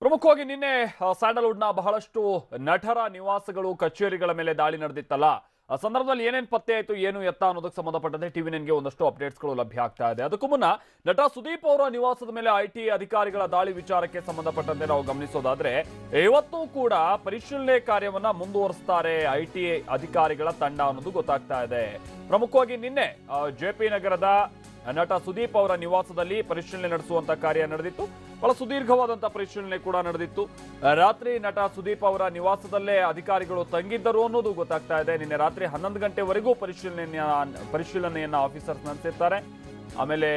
ಪ್ರಮುಖವಾಗಿ ನಿನ್ನೆ ಸ್ಯಾಂಡಲ್ವುಡ್ನ ಬಹಳಷ್ಟು ನಟರ ನಿವಾಸಗಳು ಕಚೇರಿಗಳ ಮೇಲೆ ದಾಳಿ ನಡೆದಿತ್ತಲ್ಲ. ಆ ಸಂದರ್ಭದಲ್ಲಿ ಏನೇನು ಪತ್ತೆ ಆಯಿತು, ಏನು ಎತ್ತ ಅನ್ನೋದಕ್ಕೆ ಸಂಬಂಧಪಟ್ಟಂತೆ ಟಿವಿ ನೈನ್ಗೆ ಒಂದಷ್ಟು ಅಪ್ಡೇಟ್ಸ್ಗಳು ಲಭ್ಯ ಆಗ್ತಾ ಇದೆ. ಅದಕ್ಕೂ ಮುನ್ನ ನಟ ಸುದೀಪ್ ಅವರ ನಿವಾಸದ ಮೇಲೆ ಐಟಿ ಅಧಿಕಾರಿಗಳ ದಾಳಿ ವಿಚಾರಕ್ಕೆ ಸಂಬಂಧಪಟ್ಟಂತೆ ನಾವು ಗಮನಿಸೋದಾದ್ರೆ, ಇವತ್ತು ಕೂಡ ಪರಿಶೀಲನೆ ಕಾರ್ಯವನ್ನ ಮುಂದುವರಿಸ್ತಾರೆ ಐಟಿ ಅಧಿಕಾರಿಗಳ ತಂಡ ಅನ್ನೋದು ಗೊತ್ತಾಗ್ತಾ ಇದೆ. ಪ್ರಮುಖವಾಗಿ ನಿನ್ನೆ ಜೆಪಿ ನಗರದ ನಟ ಸುದೀಪ್ ಅವರ ನಿವಾಸದಲ್ಲಿ ಪರಿಶೀಲನೆ ನಡೆಸುವಂತ ಕಾರ್ಯ ನಡೆದಿತ್ತು. ಬಹಳ ಸುದೀರ್ಘವಾದಂತಹ ಪರಿಶೀಲನೆ ಕೂಡ ನಡೆದಿತ್ತು. ರಾತ್ರಿ ನಟ ಸುದೀಪ್ ಅವರ ನಿವಾಸದಲ್ಲೇ ಅಧಿಕಾರಿಗಳು ತಂಗಿದ್ದರು ಅನ್ನೋದು ಗೊತ್ತಾಗ್ತಾ ಇದೆ. ನಿನ್ನೆ ರಾತ್ರಿ 11 ಗಂಟೆವರೆಗೂ ಪರಿಶೀಲನೆಯನ್ನ ಆಫೀಸರ್ಸ್ ನಡೆಸಿರ್ತಾರೆ. ಆಮೇಲೆ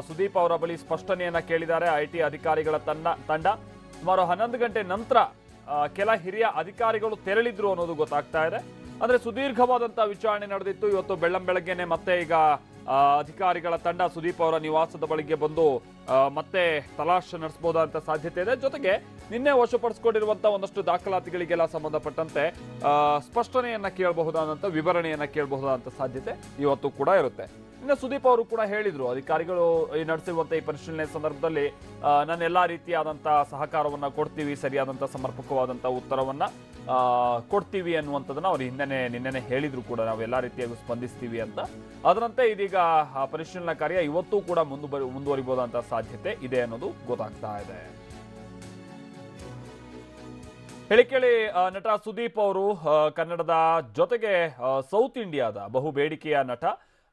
ಸುದೀಪ್ ಅವರ ಬಳಿ ಸ್ಪಷ್ಟನೆಯನ್ನ ಕೇಳಿದ್ದಾರೆ ಐಟಿ ಅಧಿಕಾರಿಗಳ ತಂಡ. ಸುಮಾರು 11 ಗಂಟೆ ನಂತರ ಕೆಲ ಹಿರಿಯ ಅಧಿಕಾರಿಗಳು ತೆರಳಿದ್ರು ಅನ್ನೋದು ಗೊತ್ತಾಗ್ತಾ ಇದೆ. ಅಂದ್ರೆ ಸುದೀರ್ಘವಾದಂತಹ ವಿಚಾರಣೆ ನಡೆದಿತ್ತು. ಇವತ್ತು ಬೆಳ್ಳಂಬೆಳಗ್ಗೆನೆ ಮತ್ತೆ ಈಗ ಅಧಿಕಾರಿಗಳ ತಂಡ ಸುದೀಪ್ ಅವರ ನಿವಾಸದ ಬಳಿಗೆ ಬಂದು ಮತ್ತೆ ತಲಾಶ್ ನಡೆಸಬಹುದಂತ ಸಾಧ್ಯತೆ ಇದೆ. ಜೊತೆಗೆ ನಿನ್ನೆ ವಶಪಡಿಸಿಕೊಂಡಿರುವಂತಹ ಒಂದಷ್ಟು ದಾಖಲಾತಿಗಳಿಗೆಲ್ಲ ಸಂಬಂಧಪಟ್ಟಂತೆ ಸ್ಪಷ್ಟನೆಯನ್ನ ಕೇಳಬಹುದಾದಂತ ವಿವರಣೆಯನ್ನ ಕೇಳಬಹುದಾದಂತ ಸಾಧ್ಯತೆ ಇವತ್ತು ಕೂಡ ಇರುತ್ತೆ. ಇನ್ನು ಸುದೀಪ್ ಅವರು ಕೂಡ ಹೇಳಿದ್ರು, ಅಧಿಕಾರಿಗಳು ನಡೆಸಿರುವಂತಹ ಈ ಪರಿಶೀಲನೆ ಸಂದರ್ಭದಲ್ಲಿ ನಾನು ಎಲ್ಲಾ ರೀತಿಯಾದಂತಹ ಸಹಕಾರವನ್ನ ಕೊಡ್ತೀವಿ, ಸರಿಯಾದಂತಹ ಸಮರ್ಪಕವಾದಂತಹ ಉತ್ತರವನ್ನ ಕೊಡ್ತೀವಿ ಅನ್ನುವಂಥದ್ದನ್ನ ಅವರು ನಿನ್ನೆ ಹೇಳಿದ್ರು ಕೂಡ, ನಾವು ಎಲ್ಲಾ ರೀತಿಯಾಗಿ ಸ್ಪಂದಿಸ್ತೀವಿ ಅಂತ. ಅದರಂತೆ ಇದೀಗ ಪರಿಶೀಲನಾ ಕಾರ್ಯ ಇವತ್ತು ಕೂಡ ಮುಂದುವರಿಬಹುದಂತ ಸಾಧ್ಯತೆ ಇದೆ ಅನ್ನೋದು ಗೊತ್ತಾಗ್ತಾ ಇದೆ. ಹೇಳಿಕೇಳಿ ನಟ ಸುದೀಪ್ ಅವರು ಕನ್ನಡದ ಜೊತೆಗೆ ಸೌತ್ ಇಂಡಿಯಾದ ಬಹು ಬೇಡಿಕೆಯ ನಟ.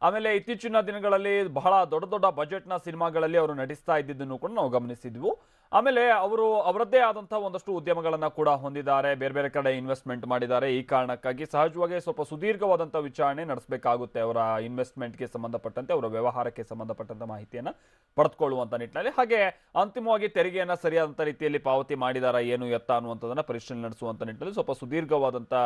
ಆಮೇಲೆ ಇತ್ತೀಚಿನ ದಿನಗಳಲ್ಲಿ ಬಹಳ ದೊಡ್ಡ ದೊಡ್ಡ ಬಜೆಟ್ನ ಸಿನಿಮಾಗಳಲ್ಲಿ ಅವರು ನಟಿಸ್ತಾ ಇದ್ದಿದ್ದನ್ನು ಕೂಡ ನಾವು ಗಮನಿಸಿದ್ವು. ಆಮೇಲೆ ಅವರು ಅವರದ್ದೇ ಆದಂತಹ ಒಂದಷ್ಟು ಉದ್ಯಮಗಳನ್ನ ಕೂಡ ಹೊಂದಿದ್ದಾರೆ, ಬೇರೆ ಬೇರೆ ಕಡೆ ಇನ್ವೆಸ್ಟ್ಮೆಂಟ್ ಮಾಡಿದ್ದಾರೆ. ಈ ಕಾರಣಕ್ಕಾಗಿ ಸಹಜವಾಗಿ ಸ್ವಲ್ಪ ಸುದೀರ್ಘವಾದಂತಹ ವಿಚಾರಣೆ ನಡೆಸಬೇಕಾಗುತ್ತೆ ಅವರ ಇನ್ವೆಸ್ಟ್ಮೆಂಟ್ಗೆ ಸಂಬಂಧಪಟ್ಟಂತೆ, ಅವರ ವ್ಯವಹಾರಕ್ಕೆ ಸಂಬಂಧಪಟ್ಟಂತ ಮಾಹಿತಿಯನ್ನ ಪಡೆದುಕೊಳ್ಳುವಂತ ನಿಟ್ಟಿನಲ್ಲಿ. ಹಾಗೆ ಅಂತಿಮವಾಗಿ ತೆರಿಗೆಯನ್ನ ಸರಿಯಾದಂತ ರೀತಿಯಲ್ಲಿ ಪಾವತಿ ಮಾಡಿದಾರಾ ಏನು ಎತ್ತ ಅನ್ನುವಂಥದ್ದನ್ನ ಪರಿಶೀಲನೆ ನಡೆಸುವಂತ ನಿಟ್ಟಿನಲ್ಲಿ ಸ್ವಲ್ಪ ಸುದೀರ್ಘವಾದಂತಹ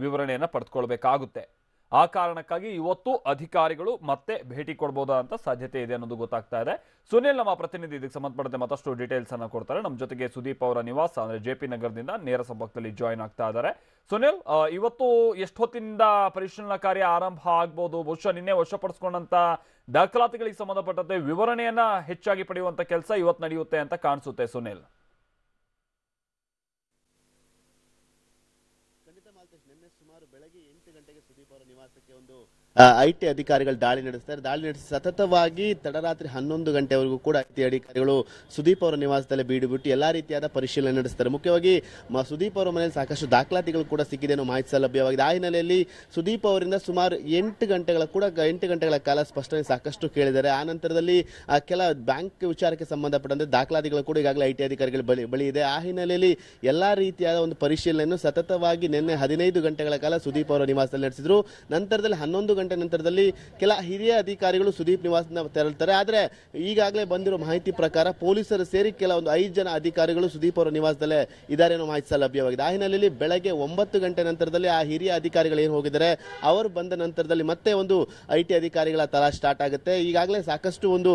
ವಿವರಣೆಯನ್ನ ಪಡೆದುಕೊಳ್ಬೇಕಾಗುತ್ತೆ. ಆ ಕಾರಣಕ್ಕಾಗಿ ಇವತ್ತು ಅಧಿಕಾರಿಗಳು ಮತ್ತೆ ಭೇಟಿ ಕೊಡಬಹುದಾದಂತ ಸಾಧ್ಯತೆ ಇದೆ ಅನ್ನೋದು ಗೊತ್ತಾಗ್ತಾ ಇದೆ. ಸುನಿಲ್ ನಮ್ಮ ಪ್ರತಿನಿಧಿ ಇದಕ್ಕೆ ಸಂಬಂಧಪಟ್ಟಂತೆ ಮತ್ತಷ್ಟು ಡೀಟೇಲ್ಸ್ ಅನ್ನ ಕೊಡ್ತಾರೆ. ನಮ್ಮ ಜೊತೆಗೆ ಸುದೀಪ್ ಅವರ ನಿವಾಸ ಅಂದ್ರೆ ಜೆಪಿ ನಗರದಿಂದ ನೇರ ಸಂಪರ್ಕದಲ್ಲಿ ಜಾಯಿನ್ ಆಗ್ತಾ ಇದ್ದಾರೆ. ಸುನಿಲ್, ಇವತ್ತು ಎಷ್ಟೊತ್ತಿನಿಂದ ಪರಿಶೀಲನಾ ಕಾರ್ಯ ಆರಂಭ ಆಗ್ಬಹುದು? ಬಹುಶಃ ನಿನ್ನೆ ವಶಪಡಿಸಿಕೊಂಡಂತ ದಾಖಲಾತಿಗಳಿಗೆ ಸಂಬಂಧಪಟ್ಟಂತೆ ವಿವರಣೆಯನ್ನ ಹೆಚ್ಚಾಗಿ ಪಡೆಯುವಂತ ಕೆಲಸ ಇವತ್ತು ನಡೆಯುತ್ತೆ ಅಂತ ಕಾಣಿಸುತ್ತೆ. ಸುನಿಲ್, ನಿನ್ನೆ ಸುಮಾರು ಬೆಳಗ್ಗೆ 8 ಗಂಟೆಗೆ ಸುದೀಪ್ ಅವರ ನಿವಾಸಕ್ಕೆ ಒಂದು ಐಟಿ ಅಧಿಕಾರಿಗಳು ದಾಳಿ ನಡೆಸ್ತಾರೆ. ದಾಳಿ ನಡೆಸಿ ಸತತವಾಗಿ ತಡರಾತ್ರಿ 11 ಗಂಟೆವರೆಗೂ ಕೂಡ ಐಟಿ ಅಧಿಕಾರಿಗಳು ಸುದೀಪ್ ಅವರ ನಿವಾಸದಲ್ಲಿ ಬೀಡುಬಿಟ್ಟು ಎಲ್ಲಾ ರೀತಿಯಾದ ಪರಿಶೀಲನೆ ನಡೆಸ್ತಾರೆ. ಮುಖ್ಯವಾಗಿ ಸುದೀಪ್ ಅವರ ಮನೆಯಲ್ಲಿ ಸಾಕಷ್ಟು ದಾಖಲಾತಿಗಳು ಕೂಡ ಸಿಕ್ಕಿದೆ ಅನ್ನೋ ಮಾಹಿತಿ ಲಭ್ಯವಾಗಿದೆ. ಆ ಹಿನ್ನೆಲೆಯಲ್ಲಿ ಸುದೀಪ್ ಅವರಿಂದ ಸುಮಾರು 8 ಗಂಟೆಗಳ ಕಾಲ ಸ್ಪಷ್ಟನೆ ಸಾಕಷ್ಟು ಕೇಳಿದ್ದಾರೆ. ಆ ನಂತರದಲ್ಲಿ ಕೆಲ ಬ್ಯಾಂಕ್ ವಿಚಾರಕ್ಕೆ ಸಂಬಂಧಪಟ್ಟಂತೆ ದಾಖಲಾತಿಗಳು ಕೂಡ ಈಗಾಗಲೇ ಐಟಿ ಅಧಿಕಾರಿಗಳ ಬಳಿ ಇದೆ. ಆ ಹಿನ್ನೆಲೆಯಲ್ಲಿ ಎಲ್ಲಾ ರೀತಿಯಾದ ಒಂದು ಪರಿಶೀಲನೆಯನ್ನು ಸತತವಾಗಿ ನಿನ್ನೆ 15 ಗಂಟೆಗಳ ಕಾಲ ಸುದೀಪ್ ಅವರ ನಿವಾಸದಲ್ಲಿ ನಡೆಸಿದ್ರು. ನಂತರದಲ್ಲಿ 11 ಗಂಟೆ ನಂತರದಲ್ಲಿ ಕೆಲ ಹಿರಿಯ ಅಧಿಕಾರಿಗಳು ಸುದೀಪ್ ನಿವಾಸನ ತೆರಳುತ್ತಾರೆ. ಆದರೆ ಈಗಾಗಲೇ ಬಂದಿರೋ ಮಾಹಿತಿ ಪ್ರಕಾರ ಪೊಲೀಸರು ಸೇರಿ ಕೆಲವೊಂದು 5 ಜನ ಅಧಿಕಾರಿಗಳು ಸುದೀಪ್ ಅವರ ನಿವಾಸದಲ್ಲೇ ಇದ್ದಾರೆ ಅನ್ನೋ ಮಾಹಿತಿ ಲಭ್ಯವಾಗಿದೆ. ಆ ಹಿನ್ನೆಲೆಯಲ್ಲಿ ಬೆಳಗ್ಗೆ 9 ಗಂಟೆ ನಂತರದಲ್ಲಿ ಆ ಹಿರಿಯ ಅಧಿಕಾರಿಗಳು ಏನು ಹೋಗಿದ್ದಾರೆ ಅವರು ಬಂದ ನಂತರದಲ್ಲಿ ಮತ್ತೆ ಒಂದು ಐಟಿ ಅಧಿಕಾರಿಗಳ ತಲಾಶ್ ಸ್ಟಾರ್ಟ್ ಆಗುತ್ತೆ. ಈಗಾಗಲೇ ಸಾಕಷ್ಟು ಒಂದು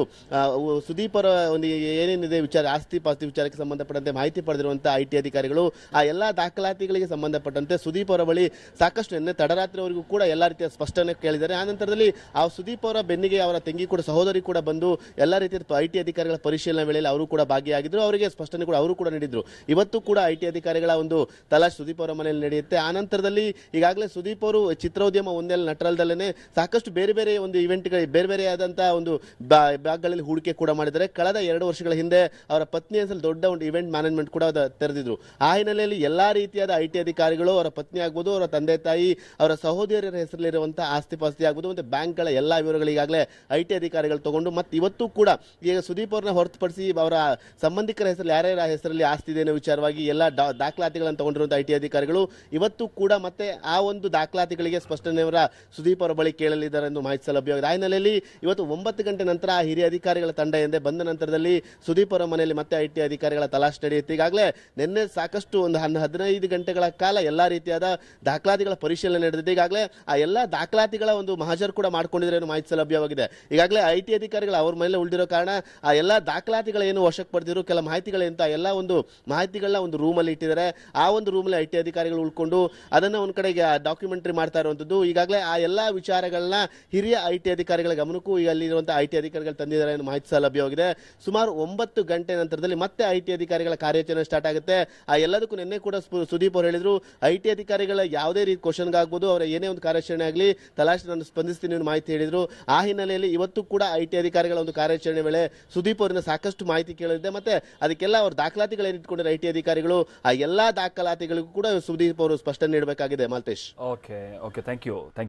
ಸುದೀಪ್ ಅವರ ಒಂದು ಏನೇನಿದೆ ವಿಚಾರ, ಆಸ್ತಿ ಪಾಸ್ತಿ ವಿಚಾರಕ್ಕೆ ಸಂಬಂಧಪಟ್ಟಂತೆ ಮಾಹಿತಿ ಪಡೆದಿರುವಂತಹ ಐಟಿ ಅಧಿಕಾರಿಗಳು ಆ ಎಲ್ಲಾ ದಾಖಲಾತಿಗಳಿಗೆ ಸಂಬಂಧಪಟ್ಟಂತೆ ಸುದೀಪ್ ಅವರ ಬಳಿ ಸಾಕಷ್ಟು ನಿನ್ನೆ ತಡರಾತ್ರಿವರೆಗೂ ಕೂಡ ಎಲ್ಲಾ ರೀತಿಯ ಸ್ಪಷ್ಟನೆ ಕೇಳಿದ್ದಾರೆ. ಆ ನಂತರದಲ್ಲಿ ಆ ಸುದೀಪ್ ಅವರ ಬೆನ್ನಿಗೆ ಅವರ ತಂಗಿ ಕೂಡ ಸಹೋದರಿ ಕೂಡ ಬಂದು ಎಲ್ಲಾ ರೀತಿಯ ಐಟಿ ಅಧಿಕಾರಿಗಳ ಪರಿಶೀಲನೆ ವೇಳೆಯಲ್ಲಿ ಅವರು ಕೂಡ ಭಾಗಿಯಾಗಿದ್ರು. ಅವರಿಗೆ ಸ್ಪಷ್ಟನೆ ಕೂಡ ಅವರು ಕೂಡ ನೀಡಿದ್ರು. ಇವತ್ತು ಕೂಡ ಐಟಿ ಅಧಿಕಾರಿಗಳ ಒಂದು ತಲಾಶ್ ಸುದೀಪ್ ಅವರ ಮನೆಯಲ್ಲಿ ನಡೆಯುತ್ತೆ. ಆ ನಂತರದಲ್ಲಿ ಈಗಾಗಲೇ ಸುದೀಪ್ ಅವರು ಚಿತ್ರೋದ್ಯಮ ಒಂದೇ ನಟರಲ್ದಲ್ಲೇ ಸಾಕಷ್ಟು ಬೇರೆ ಬೇರೆ ಒಂದು ಇವೆಂಟ್ಗಳು ಬೇರೆ ಬೇರೆ ಆದಂತಹ ಒಂದು ಭಾಗಗಳಲ್ಲಿ ಹೂಡಿಕೆ ಕೂಡ ಮಾಡಿದ್ದಾರೆ. ಕಳೆದ 2 ವರ್ಷಗಳ ಹಿಂದೆ ಅವರ ಪತ್ನಿ ಹೆಸರಲ್ಲಿ ದೊಡ್ಡ ಒಂದು ಇವೆಂಟ್ ಮ್ಯಾನೇಜ್ಮೆಂಟ್ ಕೂಡ ತೆರೆದಿದ್ರು. ಆ ಹಿನ್ನೆಲೆಯಲ್ಲಿ ಎಲ್ಲಾ ರೀತಿಯಾದ ಐಟಿ ಅಧಿಕಾರಿಗಳು ಅವರ ಪತ್ನಿ ಆಗ್ಬೋದು, ಅವರ ತಂದೆ ತಾಯಿ, ಅವರ ಸಹೋದರಿಯರ ಹೆಸರಲ್ಲಿರುವಂತಹ ಆಸ್ತಿ ಪಾಸ್ತಿ ಆಗ್ಬೋದು, ಮತ್ತೆ ಬ್ಯಾಂಕ್ಗಳ ಎಲ್ಲಾ ವಿವರಗಳು ಈಗಾಗಲೇ ಐಟಿ ಅಧಿಕಾರಿಗಳು ತಗೊಂಡು ಮತ್ತೆ ಇವತ್ತು ಕೂಡ ಈಗ ಸುದೀಪ್ ಅವರನ್ನ ಹೊರತುಪಡಿಸಿ ಅವರ ಸಂಬಂಧಿಕರ ಹೆಸರಲ್ಲಿ ಯಾರ್ಯಾರ ಹೆಸರಲ್ಲಿ ಆಸ್ತಿ ಇದೆ ಅನ್ನೋ ವಿಚಾರವಾಗಿ ಎಲ್ಲ ದಾಖಲಾತಿಗಳನ್ನು ತಗೊಂಡಿರುವಂತಹ ಐಟಿ ಅಧಿಕಾರಿಗಳು ಇವತ್ತು ಕೂಡ ಮತ್ತೆ ಆ ಒಂದು ದಾಖಲಾತಿಗಳಿಗೆ ಸ್ಪಷ್ಟನೆಯವರ ಸುದೀಪ್ ಅವರ ಬಳಿ ಕೇಳಲಿದ್ದಾರೆ ಎಂದು ಮಾಹಿತಿ ಲಭ್ಯವಾಗಿದೆ. ಆ ಹಿನ್ನೆಲೆಯಲ್ಲಿ ಇವತ್ತು 9 ಗಂಟೆ ನಂತರ ಆ ಹಿರಿಯ ಅಧಿಕಾರಿಗಳ ತಂಡ ಎಂದೇ ಬಂದ ನಂತರದಲ್ಲಿ ಸುದೀಪ್ ಅವರ ಮನೆಯಲ್ಲಿ ಮತ್ತೆ ಐಟಿ ಅಧಿಕಾರಿಗಳ ತಲಾಶ್ ನಡೆಯುತ್ತೆ. ಈಗಾಗಲೇ ನಿನ್ನೆ ಸಾಕಷ್ಟು ಒಂದು 15 ಗಂಟೆಗಳ ಕಾಲ ಎಲ್ಲಾ ರೀತಿಯಾದ ದಾಖಲಾತಿಗಳ ಪರಿಶೀಲನೆ ನಡೆದಿದೆ. ಈಗಾಗಲೇ ಆ ಎಲ್ಲಾ ದಾಖಲಾತಿಗಳ ಒಂದು ಮಹಾಜರ್ ಕೂಡ ಮಾಡ್ಕೊಂಡಿದ್ರೆ ಮಾಹಿತಿ ಲಭ್ಯವಾಗಿದೆ. ಈಗಾಗಲೇ ಐಟಿ ಅಧಿಕಾರಿಗಳು ಅವ್ರ ಮೇಲೆ ಉಳಿದಿರೋ ಕಾರಣ ಆ ಎಲ್ಲಾ ದಾಖಲಾತಿಗಳೇನು ವಶಕ್ಕೆ ಪಡೆದಿರೋ ಕೆಲ ಮಾಹಿತಿಗಳಂತ ಎಲ್ಲ ಒಂದು ಮಾಹಿತಿಗಳನ್ನ ಒಂದು ರೂಮ್ ಅಲ್ಲಿ ಇಟ್ಟಿದ್ದಾರೆ. ಆ ಒಂದು ರೂಮ್ ಅಲ್ಲಿ ಐಟಿ ಅಧಿಕಾರಿಗಳು ಉಳ್ಕೊಂಡು ಅದನ್ನ ಒಂದ್ ಕಡೆಗೆ ಡಾಕ್ಯುಮೆಂಟರಿ ಮಾಡ್ತಾ ಇರುವಂತದ್ದು. ಈಗಾಗಲೇ ಆ ಎಲ್ಲಾ ವಿಚಾರಗಳನ್ನ ಹಿರಿಯ ಐಟಿ ಅಧಿಕಾರಿಗಳ ಗಮನಕ್ಕೂ ಈಗ ಅಲ್ಲಿರುವಂತಹ ಐಟಿ ಅಧಿಕಾರಿಗಳು ತಂದಿದ್ದಾರೆ ಅನ್ನೋ ಮಾಹಿತಿ ಸಹ ಲಭ್ಯವಾಗಿದೆ. ಸುಮಾರು 9 ಗಂಟೆ ನಂತರದಲ್ಲಿ ಮತ್ತೆ ಐಟಿ ಅಧಿಕಾರಿಗಳ ಕಾರ್ಯಾಚರಣೆ ಸ್ಟಾರ್ಟ್ ಆಗುತ್ತೆ. ಆ ಎಲ್ಲದಕ್ಕೂ ನಿನ್ನೆ ಕೂಡ ಸುದೀಪ್ ಅವರು ಹೇಳಿದ್ರು, ಐಟಿ ಅಧಿಕಾರಿಗಳ ಯಾವುದೇ ರೀತಿ ಕ್ವಶನ್ ಆಗ್ಬೋದು, ಅವರ ಏನೇ ಒಂದು ಕಾರ್ಯಾಚರಣೆ ಆಗಲಿ ತಲಾಶ್ ನಾನು ಸ್ಪಂದಿಸ್ತೀನಿ ಅನ್ನೋ ಮಾಹಿತಿ ಹೇಳಿದ್ರು. ಆ ಹಿನ್ನೆಲೆಯಲ್ಲಿ ಇವತ್ತು ಕೂಡ ಐಟಿ ಅಧಿಕಾರಿಗಳ ಒಂದು ಕಾರ್ಯಾಚರಣೆ ವೇಳೆ ಸುದೀಪ್ ಅವರಿಂದ ಸಾಕಷ್ಟು ಮಾಹಿತಿ ಕೇಳಿದೆ. ಮತ್ತೆ ಅದಕ್ಕೆಲ್ಲ ಅವ್ರ ದಾಖಲಾತಿಗಳು ಏನಿಟ್ಕೊಂಡಿರೋ ಐಟಿ ಅಧಿಕಾರಿಗಳು ಆ ಎಲ್ಲಾ ದಾಖಲಾತಿಗಳಿಗೂ ಕೂಡ ಸುದೀಪ್ ಅವರು ಸ್ಪಷ್ಟನೆ ನೀಡಬೇಕಾಗಿದೆ. ಮಾಲ್ತೇಶ್. Okay thank you